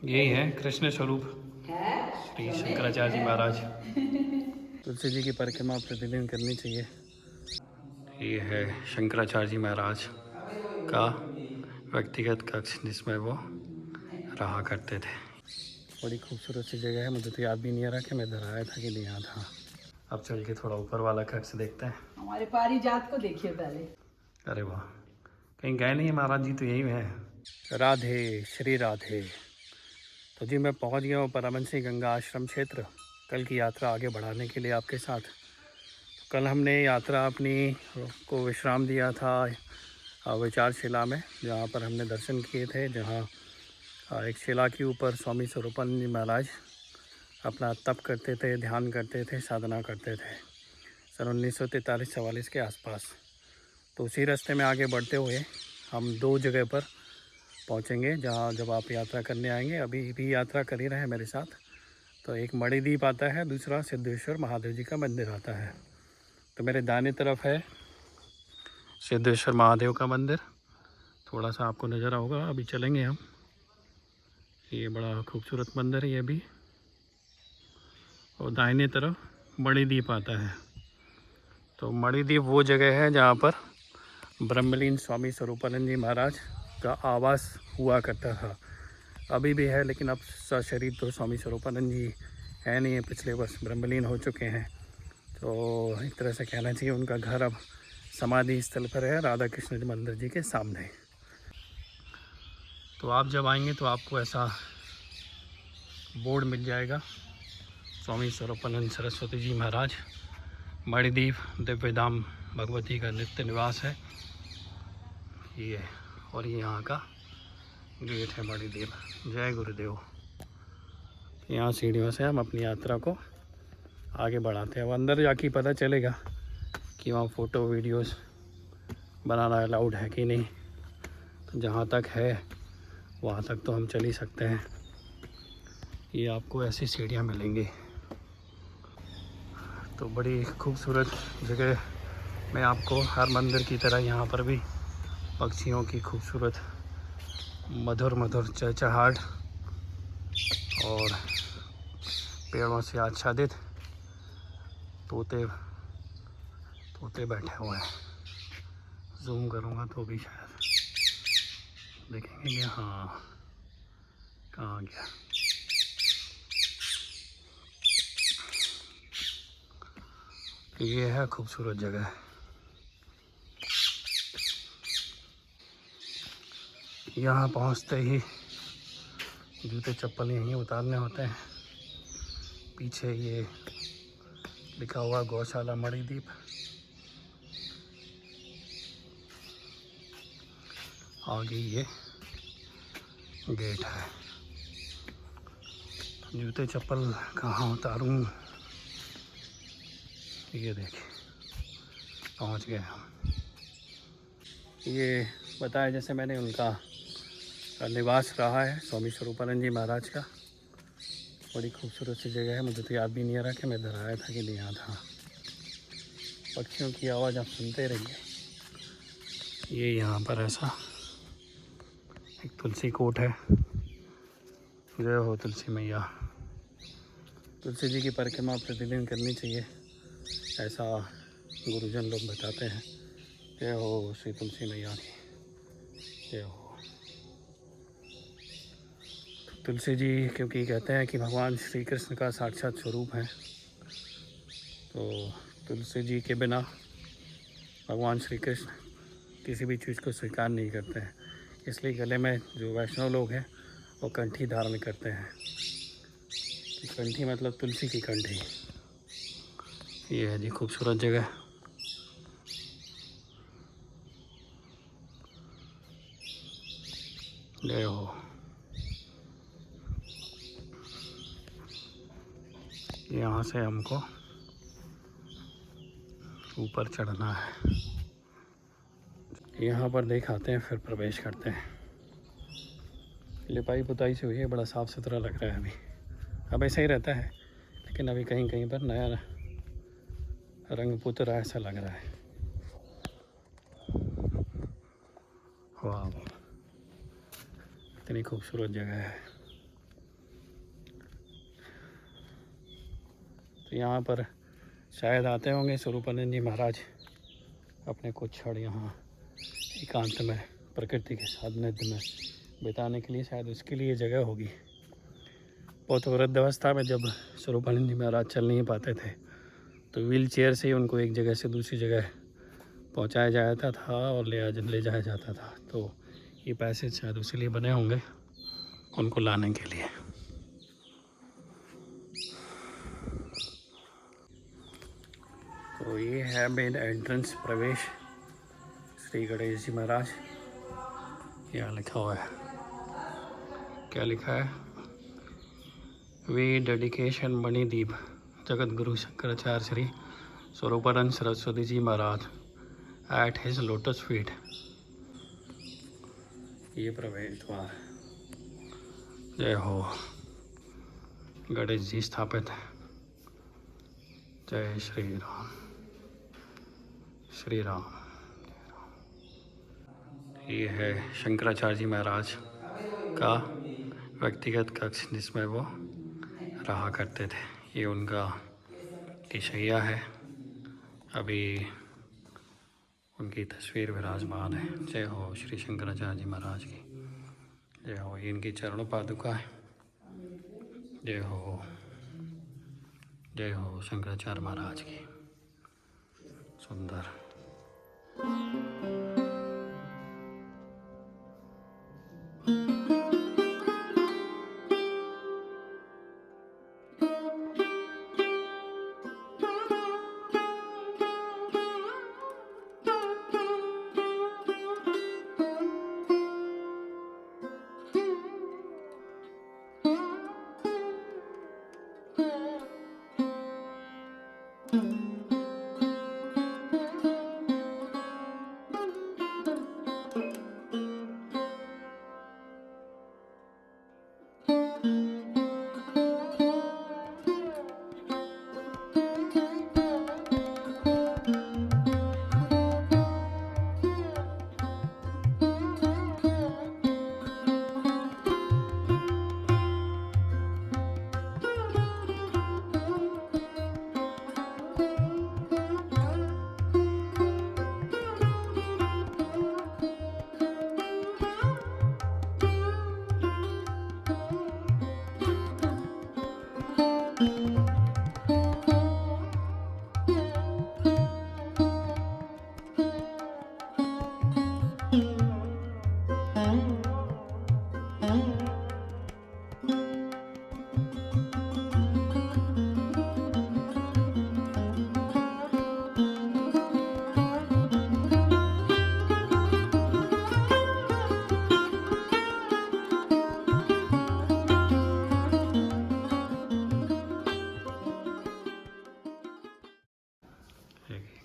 यही है कृष्ण स्वरूप श्री शंकराचार्य जी महाराज। तुलसी जी की परिक्रमा प्रतिदिन करनी चाहिए। ये है शंकराचार्य जी महाराज का व्यक्तिगत कक्ष जिसमें वो रहा करते थे। बड़ी खूबसूरत सी जगह है, मुझे तो याद भी नहीं आ रहा कि मैं इधर आया था कि नहीं आया था। अब चल के थोड़ा ऊपर वाला कक्ष देखते हैं। हमारे पारिजात को देखिए पहले। अरे वाह, कहीं गए नहीं है महाराज जी तो यही है। राधे श्री राधे। तो जी मैं पहुंच गया हूँ परमहंसी गंगा आश्रम क्षेत्र, कल की यात्रा आगे बढ़ाने के लिए आपके साथ। तो कल हमने यात्रा अपनी को विश्राम दिया था विचारशिला में, जहाँ पर हमने दर्शन किए थे, जहाँ एक शिला के ऊपर स्वामी स्वरूपानंद जी महाराज अपना तप करते थे, ध्यान करते थे, साधना करते थे सन 1943-44 के आसपास। तो उसी रास्ते में आगे बढ़ते हुए हम दो जगह पर पहुंचेंगे जहां जब आप यात्रा करने आएंगे। अभी भी यात्रा कर ही रहे हैं मेरे साथ। तो एक मणिद्वीप आता है, दूसरा सिद्धेश्वर महादेव जी का मंदिर आता है। तो मेरे दाहिने तरफ है सिद्धेश्वर महादेव का मंदिर, थोड़ा सा आपको नज़र होगा, अभी चलेंगे हम। ये बड़ा खूबसूरत मंदिर है ये भी। और दाहिने तरफ मणिद्वीप आता है। तो मणिद्वीप वो जगह है जहाँ पर ब्रह्मलीन स्वामी स्वरूपानंद जी महाराज का आवास हुआ करता था। अभी भी है, लेकिन अब सशरीर तो स्वामी स्वरूपानंद जी है नहीं है, पिछले वर्ष ब्रह्मलीन हो चुके हैं। तो एक तरह से कहना चाहिए उनका घर अब समाधि स्थल पर है, राधा कृष्ण मंदिर जी के सामने। तो आप जब आएंगे तो आपको ऐसा बोर्ड मिल जाएगा, स्वामी स्वरूपानंद सरस्वती जी महाराज मणिद्वीप दिव्यधाम भगवती का नित्य निवास है ये। और ये यहाँ का गेट है मणिद्वीप। जय गुरुदेव। यहाँ सीढ़ियों से हम अपनी यात्रा को आगे बढ़ाते हैं। अब अंदर जाके पता चलेगा कि वहाँ फ़ोटो वीडियोस बनाना अलाउड है कि नहीं। तो जहाँ तक है वहाँ तक तो हम चल ही सकते हैं। ये आपको ऐसी सीढ़ियाँ मिलेंगी। तो बड़ी खूबसूरत जगह में आपको हर मंदिर की तरह यहाँ पर भी पक्षियों की खूबसूरत मधुर मधुर चहचहाट और पेड़ों से आच्छादित तोते तोते बैठे हुए हैं। जूम करूँगा तो भी शायद देखेंगे कि हाँ कहाँ गया। ये है खूबसूरत जगह। यहाँ पहुँचते ही जूते चप्पल यहीं उतारने होते हैं। पीछे ये लिखा हुआ गौशाला मणिद्वीप। आगे ये गेट है। जूते चप्पल कहाँ उतारूँ, ये देखिए पहुँच गए हम। ये बताया जैसे मैंने उनका निवास रहा है स्वामी स्वरूपानंद जी महाराज का। बड़ी खूबसूरत सी जगह है, मुझे तो याद भी नहीं आ रहा कि मैं इधर आया था कि नहीं आया था। पक्षियों की आवाज़ आप सुनते रहिए। ये यहाँ पर ऐसा एक तुलसी कोट है। जय हो तुलसी मैया। तुलसी जी की परिक्रमा प्रतिदिन करनी चाहिए, ऐसा गुरुजन लोग बताते हैं। जय हो श्री तुलसी मैया की जय हो। तुलसी जी क्योंकि कहते हैं कि भगवान श्री कृष्ण का साक्षात स्वरूप है, तो तुलसी जी के बिना भगवान श्री कृष्ण किसी भी चीज़ को स्वीकार नहीं करते हैं। इसलिए गले में जो वैष्णव लोग हैं वो कंठी धारण करते हैं। कंठी मतलब तुलसी की कंठी। ये है जी खूबसूरत जगह। जय हो। यहाँ से हमको ऊपर चढ़ना है। यहाँ पर दिखाते हैं फिर प्रवेश करते हैं। लिपाई पुताई से हुई है, बड़ा साफ़ सुथरा लग रहा है अभी। अब ऐसा ही रहता है, लेकिन अभी कहीं कहीं पर नया रंग पुत रहा ऐसा लग रहा है। वाह, इतनी खूबसूरत जगह है। तो यहाँ पर शायद आते होंगे स्वरूपानंद जी महाराज अपने कुछ क्षण यहाँ एकांत में प्रकृति के सानिध्य में बिताने के लिए, शायद उसके लिए जगह होगी। बहुत वृद्ध अवस्था में जब स्वरूपानंद जी महाराज चल नहीं पाते थे तो व्हील चेयर से ही उनको एक जगह से दूसरी जगह पहुंचाया जाता था और ले जाया जाता था। तो ये पैसेज शायद उसी लिए बने होंगे, उनको लाने के लिए। तो ये है मेन एंट्रेंस प्रवेश श्री गणेश जी महाराज। यहाँ लिखा हुआ है, क्या लिखा है? वे dedication मणिदीप Jagat Guru Shankaracharya Shri Swaroopanand Saraswati ji Maharaj at his lotus feet. ये प्रवेश द्वार। जय हो गणेश जी स्थापित। जय श्री राम, श्री राम। ये है शंकराचार्य जी महाराज का व्यक्तिगत कक्ष जिसमें वो रहा करते थे। ये उनका की शैया है, अभी उनकी तस्वीर विराजमान है। जय हो श्री शंकराचार्य जी महाराज की जय हो। ये इनकी चरणों पादुका है। जय हो, जय हो शंकराचार्य महाराज की। सुंदर।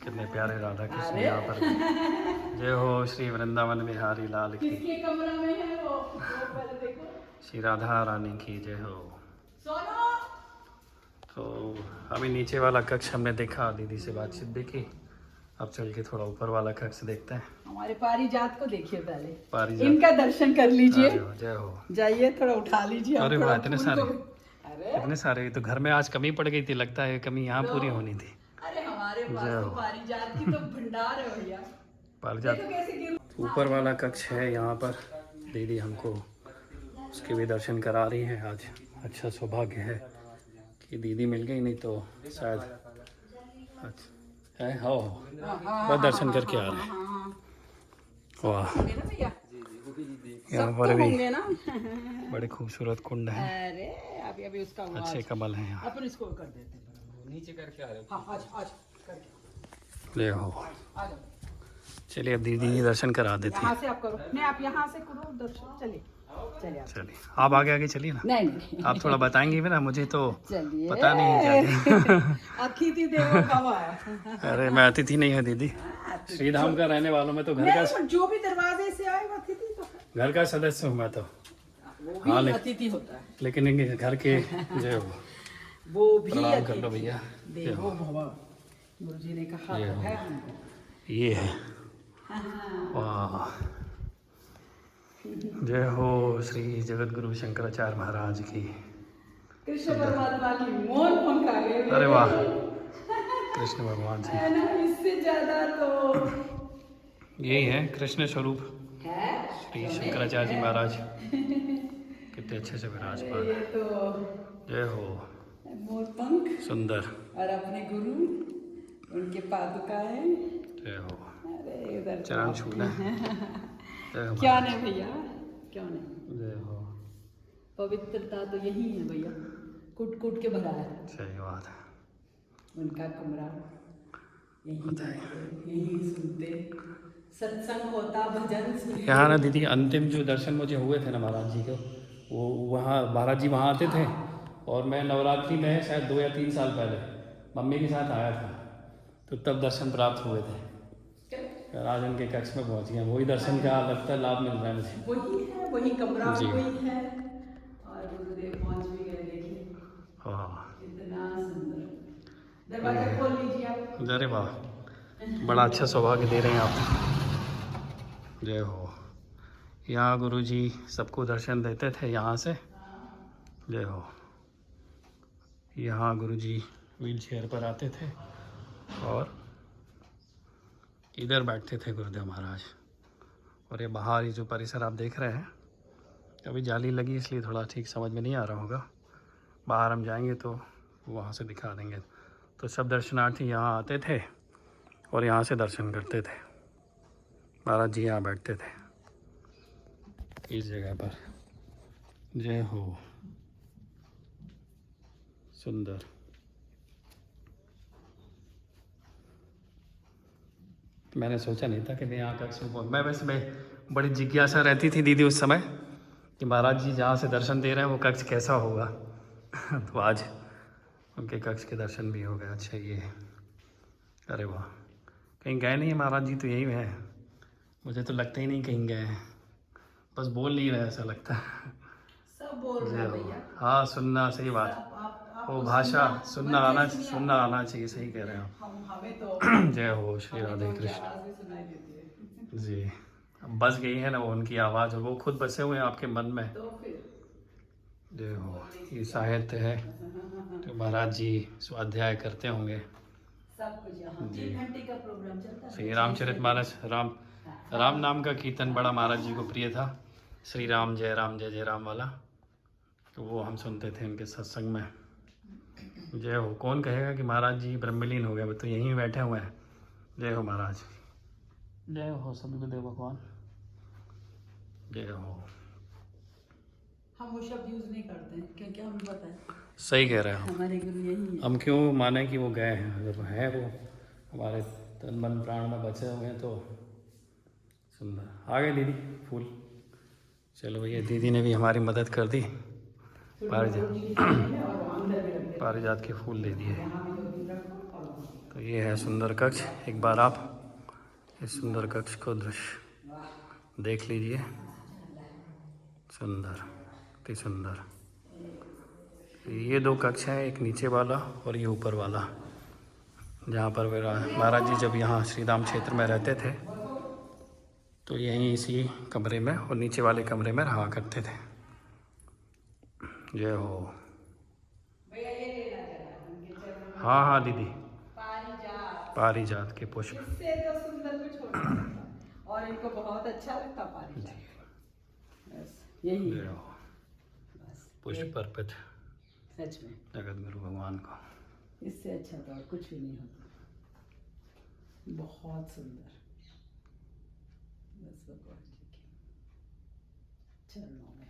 कितने प्यारे राधा कृष्ण यहाँ पर। जय हो श्री वृंदावन बिहारी लाल की। किसके कमरा में है वो पहले देखो। श्री राधा रानी की जय हो। सोनो। तो अभी नीचे वाला कक्ष हमने देखा, दीदी से बातचीत भी की। अब चल के थोड़ा ऊपर वाला कक्ष देखते हैं। हमारे पारिजात को देखिए पहले, पारिजात इनका दर्शन कर लीजिए। जय हो। जाइए थोड़ा उठा लीजिए। अरे वाह, इतने सारे, अरे इतने सारे। तो घर में आज कमी पड़ गई थी, लगता है कमी यहाँ पूरी होनी थी। अरे हमारे पास तो पारिजात की तो भंडार है भैया। पारिजात ऊपर वाला कक्ष है। यहाँ पर दीदी हमको उसके भी दर्शन करा रही हैं आज। अच्छा सौभाग्य है कि दीदी मिल गई, नहीं तो शायद है। हो बस दर्शन करके आ रहे हैं। वाह, यहाँ पर भी बड़े खूबसूरत कुंड हैं। अरे अभी उसका अच्छे कमल हैं यहाँ। अपन इसको कर देते हैं नीचे करके आ रहे हैं। हाँ, आज करके ले हो। चलिए अब दीदी दर्शन करा देते हैं। यहाँ से आप करो। नहीं, आप यहाँ से करो दर्शन। चलिए चलिए आप आगे आगे चलिए ना। नहीं आप थोड़ा बताएंगे भी ना, मुझे तो चलिए पता नहीं है क्या। अतिथि देवो भव। अरे मैं अतिथि नहीं है दीदी, श्रीधाम का रहने वालों में तो घर का, जो भी दरवाजे से आए वो अतिथि तो घर का सदस्य हूँ मैं तो। हाँ, अतिथि होता है। लेकिन इनके घर के जो वो भी प्रणाम कर लो भैया। देवो भव, गुरु जी ने कहा है। ये है। वाह, जय हो श्री जगत गुरु शंकराचार्य महाराज की। कृष्ण परमात्मा की मोर पंख आ गए। अरे वाह, कृष्ण भगवान जी है ना, इससे ज्यादा तो यही है कृष्ण स्वरूप है। श्री शंकराचार्य जी महाराज, कितने अच्छे से विराजमान ये है। तो जय हो। मोर पंख सुंदर। और अपने गुरु उनके पादुकाएं। जय हो। अरे उधर तो चरण आप- छूना। जय हो क्या महाराज। नहीं भैया, क्यों नहीं। जय हो। पवित्रता तो यही है भैया, कूट कूट के भरा है सही बात है। उनका कमरा। यही बताइए। बैठते, यही सुनते, सत्संग होता, भजन सुनते। यहाँ ना दीदी अंतिम जो दर्शन मुझे हुए थे ना महाराज जी के, वो वहाँ महाराज जी वहाँ आते थे, और मैं नवरात्रि में शायद 2 या 3 साल पहले मम्मी के साथ आया था, तो तब दर्शन प्राप्त हुए थे। फिर आज उनके कक्ष में पहुँच गए, वही दर्शन का लगता है लाभ मिल रहा है मुझे। वही है, वही कमरा जी। वही है। और गुरुदेव पहुंच भी गए, देखिए हाँ। कितना सुंदर। दरवाजा खोल लीजिए आप। अरे वाह, बड़ा अच्छा सौभाग्य दे रहे हैं आप। जय हो। यहाँ गुरु जी सबको दर्शन देते थे यहाँ से। जय हो। यहाँ गुरु जी व्हील चेयर पर आते थे और इधर बैठते थे गुरुदेव महाराज। और ये बाहर ही जो परिसर आप देख रहे हैं, अभी जाली लगी इसलिए थोड़ा ठीक समझ में नहीं आ रहा होगा, बाहर हम जाएंगे तो वहाँ से दिखा देंगे। तो सब दर्शनार्थी यहाँ आते थे और यहाँ से दर्शन करते थे। महाराज जी यहाँ बैठते थे इस जगह पर। जय हो। सुंदर। मैंने सोचा नहीं था कि मैं यहाँ कक्ष में मैं वैसे मैं बड़ी जिज्ञासा रहती थी दीदी उस समय कि महाराज जी जहाँ से दर्शन दे रहे हैं वो कक्ष कैसा होगा। तो आज उनके कक्ष के दर्शन भी हो गए। अच्छा ये है। अरे वाह, कहीं गए नहीं है महाराज जी तो यही है। मुझे तो लगता ही नहीं कहीं गए हैं, बस बोल नहीं रहे ऐसा लगता है। सब बोल रहे जय हैं हो। भैया। हाँ सुनना, सही बात। आप वो तो भाषा सुनना आना, सुनिए। सुनना आना चाहिए, सही कह रहे हैं आप। हमें तो जय हो श्री हमें राधे तो उनकी कृष्ण। आवाज भी सुनाई देती है। जी, अब बस गई है ना वो उनकी आवाज़, और वो खुद बसे हुए हैं आपके मन में। तो फिर जय हो। ये साहित्य है जो महाराज जी स्वाध्याय करते होंगे। सब कुछ यहाँ जी। 3 घंटे का प्रोग्राम चलता है। श्री रामचरितमानस, राम नाम का कीर्तन बड़ा महाराज जी को प्रिय था। श्री राम जय राम जय जय राम वाला, तो वो हम सुनते थे उनके सत्संग में। जय हो। कौन कहेगा कि महाराज जी ब्रह्मलीन हो गए, वो तो यहीं बैठे हुए हैं। जय हो महाराज। जय हो सभी गुरुदेव भगवान। जय हो। हम वो शब्द यूज नहीं करते हैं क्योंकि हमें पता है सही कह रहे हो। हमारे गुरु यही है। हम क्यों माने कि वो गए हैं, जब हैं वो हमारे तन मन प्राण में बचे हुए हैं। तो सुंदर। आ गए दीदी फूल। चलो भैया, दीदी ने भी हमारी मदद कर दी। पारिजात के फूल दे दिए। तो ये है सुंदर कक्ष। एक बार आप इस सुंदर कक्ष को दृश्य देख लीजिए। सुंदर, अति सुंदर। ये 2 कक्ष हैं, एक नीचे वाला और ये ऊपर वाला, जहाँ पर महाराज जी जब यहाँ श्री राम क्षेत्र में रहते थे तो यहीं इसी कमरे में और नीचे वाले कमरे में रहा करते थे। जय हो। हाँ हाँ दीदी, पारिजात के पुष्प। इससे तो सुंदर कुछ हो नहीं सकता। और इनको बहुत अच्छा लगता पारिजात। बस यही जय है। हो। बस पुष्प अर्पित सच में जगत गुरु भगवान को। इससे अच्छा तो और कुछ भी नहीं होता। बहुत सुंदर। बस भगवान जी के चरणों में